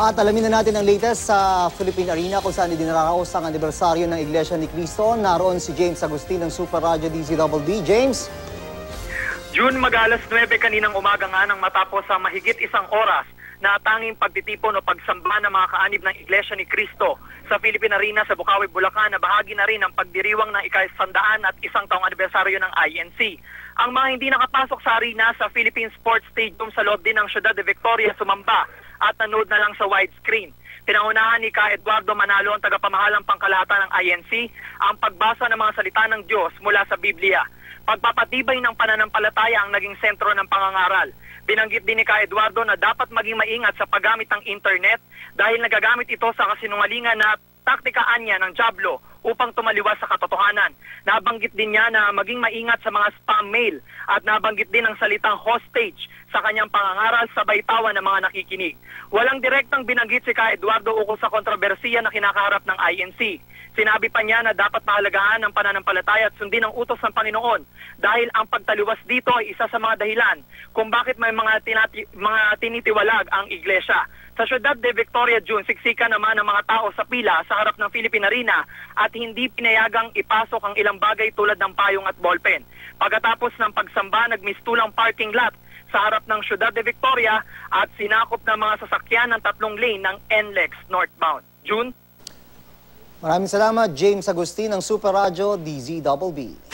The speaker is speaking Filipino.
At alamin na natin ang latest sa Philippine Arena kung saan idinaraos ang anibersaryo ng Iglesia ni Cristo. Naroon si James Agustin ng Super Radio DZBB. James? June, mag-alas 9 kaninang umaga nga nang matapos sa mahigit isang oras na tanging pagtitipon o pagsamba ng mga kaanib ng Iglesia ni Cristo sa Philippine Arena sa Bukawi, Bulacan na bahagi na rin ng pagdiriwang ng ika-100 at isang taong anibersaryo ng INC. Ang mga hindi nakapasok sa arena sa Philippine Sports Stadium sa loob din ng Ciudad de Victoria sumamba at nanood na lang sa widescreen. Pinangunahan ni Ka Eduardo Manalo, ang tagapamahalang pangkalahatan ng INC, ang pagbasa ng mga salita ng Diyos mula sa Biblia. Pagpapatibay ng pananampalataya ang naging sentro ng pangangaral. Binanggit din ni Ka Eduardo na dapat maging maingat sa paggamit ng internet dahil nagagamit ito sa kasinungalingan na taktikaan niya ng dyablo upang tumaliwas sa katotohanan. Nabanggit din niya na maging maingat sa mga spam mail at nabanggit din ang salitang hostage sa kanyang pangangaral sa baytawan ng mga nakikinig. Walang direktang binanggit si Ka Eduardo ukol sa kontrobersiya na kinakaharap ng INC. Sinabi pa niya na dapat pahalagahan ang pananampalataya at sundin ang utos ng Panginoon dahil ang pagtaliwas dito ay isa sa mga dahilan kung bakit may mga tinitiwalag ang iglesia. Sa Ciudad de Victoria, June, siksika naman ang mga tao sa pila sa harap ng Philippine Arena at hindi pinayagang ipasok ang ilang bagay tulad ng payong at ballpen. Pagkatapos ng pagsamba, nagmistulang parking lot sa harap ng Ciudad de Victoria at sinakop ng mga sasakyan ng 3 lane ng NLEX northbound. June? Maraming salamat, James Agustin ng Super Radio DZBB.